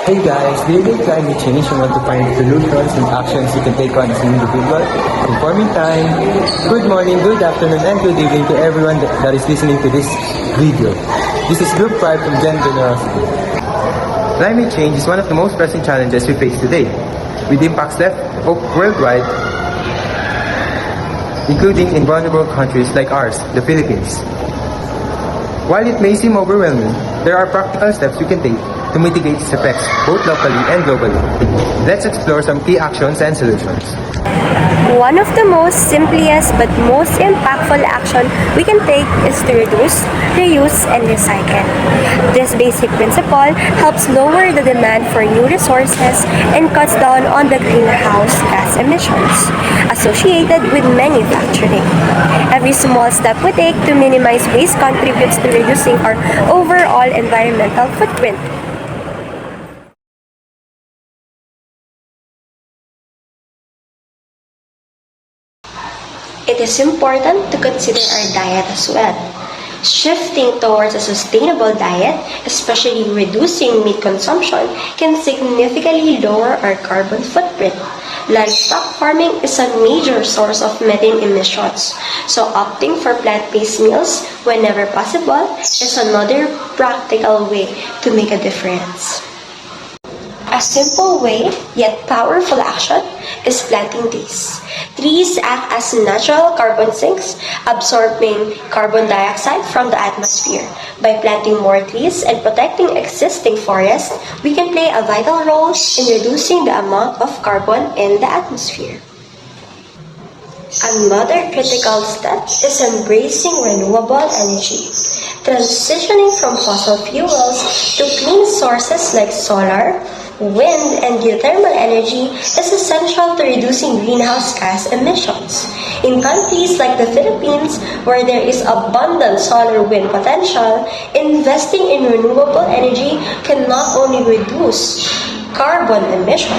Hey guys, do you think climate change and want to find solutions and actions you can take on as an individual? Informing time. Good morning, good afternoon, and good evening to everyone that is listening to this video. This is Group 5 from Gen Generosity. Climate change is one of the most pressing challenges we face today, with impacts left worldwide, including in vulnerable countries like ours, the Philippines. While it may seem overwhelming, there are practical steps we can take to mitigate its effects, both locally and globally. Let's explore some key actions and solutions. One of the most simplest but most impactful action we can take is to reduce, reuse, and recycle. This basic principle helps lower the demand for new resources and cuts down on the greenhouse gas emissions associated with manufacturing. Every small step we take to minimize waste contributes to reducing our overall environmental footprint. It is important to consider our diet as well. Shifting towards a sustainable diet, especially reducing meat consumption, can significantly lower our carbon footprint. Livestock farming is a major source of methane emissions, so opting for plant-based meals whenever possible is another practical way to make a difference. A simple way, yet powerful action, is planting trees. Trees act as natural carbon sinks, absorbing carbon dioxide from the atmosphere. By planting more trees and protecting existing forests, we can play a vital role in reducing the amount of carbon in the atmosphere. Another critical step is embracing renewable energy. Transitioning from fossil fuels to clean sources like solar, wind, and geothermal energy is essential to reducing greenhouse gas emissions. In countries like the Philippines, where there is abundant solar wind potential, investing in renewable energy can not only reduce carbon emission,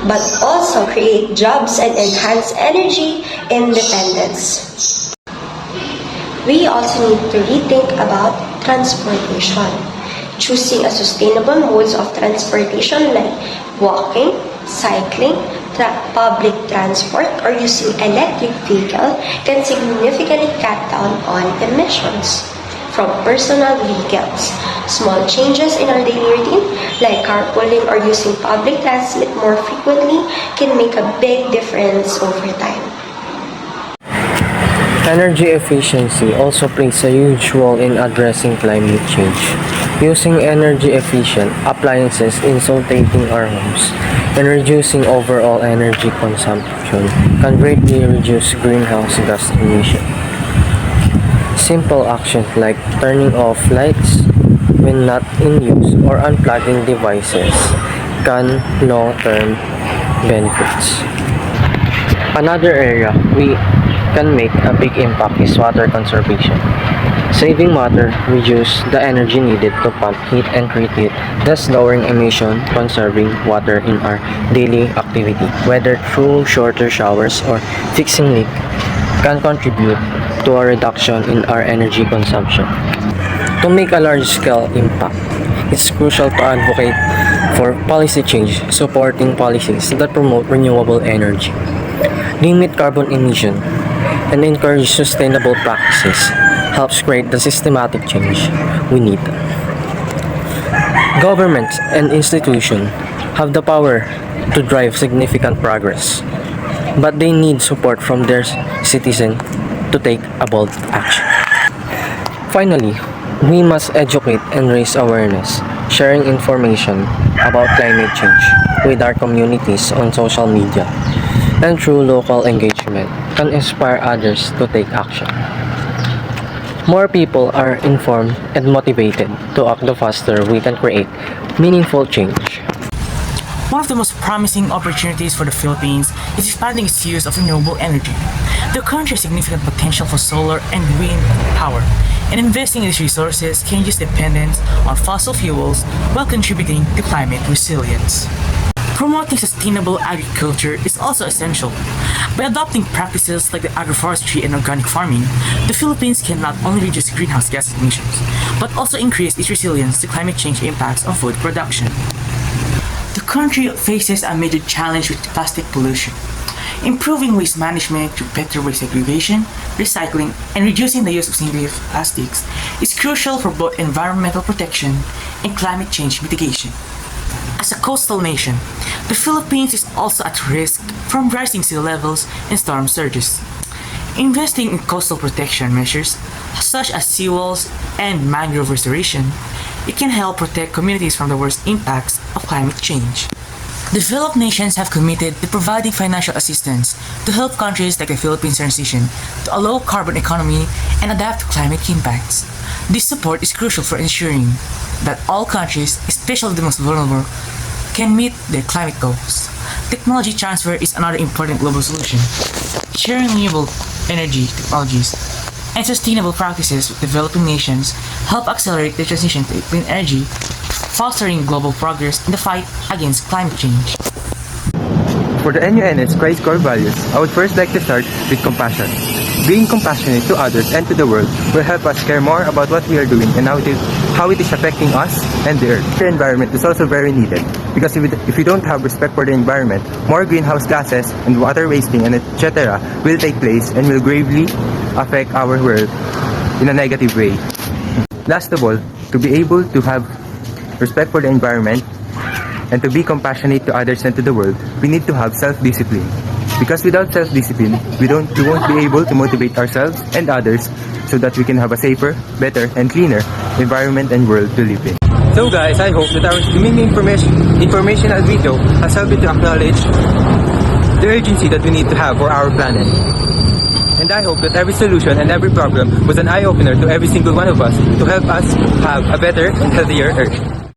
but also create jobs and enhance energy independence. We also need to rethink about transportation. Choosing a sustainable modes of transportation like walking, cycling, public transport, or using electric vehicle can significantly cut down on emissions from personal vehicles. Small changes in our daily routine, like carpooling or using public transit more frequently, can make a big difference over time. Energy efficiency also plays a huge role in addressing climate change. Using energy-efficient appliances insulating our homes and reducing overall energy consumption can greatly reduce greenhouse gas emissions. Simple actions like turning off lights when not in use or unplugging devices can long-term benefits. Another area we can make a big impact is water conservation. Saving water reduces the energy needed to pump heat and create heat, thus lowering emission. Conserving water in our daily activity, whether through shorter showers or fixing leaks, can contribute to a reduction in our energy consumption. To make a large-scale impact, it's crucial to advocate for policy change, supporting policies that promote renewable energy, limit carbon emission, and encourage sustainable practices helps create the systematic change we need. Governments and institutions have the power to drive significant progress, but they need support from their citizens to take a bold action. Finally, we must educate and raise awareness, sharing information about climate change with our communities on social media and through local engagement can inspire others to take action. More people are informed and motivated to act, the faster we can create meaningful change. One of the most promising opportunities for the Philippines is expanding its use of renewable energy. The country has significant potential for solar and wind power, and investing in these resources can reduce dependence on fossil fuels while contributing to climate resilience. Promoting sustainable agriculture is also essential. By adopting practices like the agroforestry and organic farming, the Philippines can not only reduce greenhouse gas emissions, but also increase its resilience to climate change impacts on food production. country faces a major challenge with plastic pollution. Improving waste management through better waste segregation, recycling, and reducing the use of single-use plastics is crucial for both environmental protection and climate change mitigation. As a coastal nation, the Philippines is also at risk from rising sea levels and storm surges. Investing in coastal protection measures, such as seawalls and mangrove restoration, it can help protect communities from the worst impacts of climate change. Developed nations have committed to providing financial assistance to help countries like the Philippines transition to a low-carbon economy and adapt to climate impacts. This support is crucial for ensuring that all countries, especially the most vulnerable, can meet their climate goals. Technology transfer is another important global solution. Sharing renewable energy technologies and sustainable practices with developing nations help accelerate the transition to clean energy, fostering global progress in the fight against climate change. For the NUN's Christ core values, I would first like to start with compassion. Being compassionate to others and to the world will help us care more about what we are doing and how it is affecting us and the earth. The environment is also very needed because if we don't have respect for the environment, more greenhouse gases and water wasting and etc. will take place and will gravely affect our world in a negative way. Last of all, to be able to have respect for the environment and to be compassionate to others and to the world, we need to have self-discipline. Because without self-discipline, we won't be able to motivate ourselves and others so that we can have a safer, better, and cleaner environment and world to live in. So guys, I hope that our streaming informational video has helped you to acknowledge the urgency that we need to have for our planet. And I hope that every solution and every problem was an eye-opener to every single one of us to help us have a better and healthier Earth.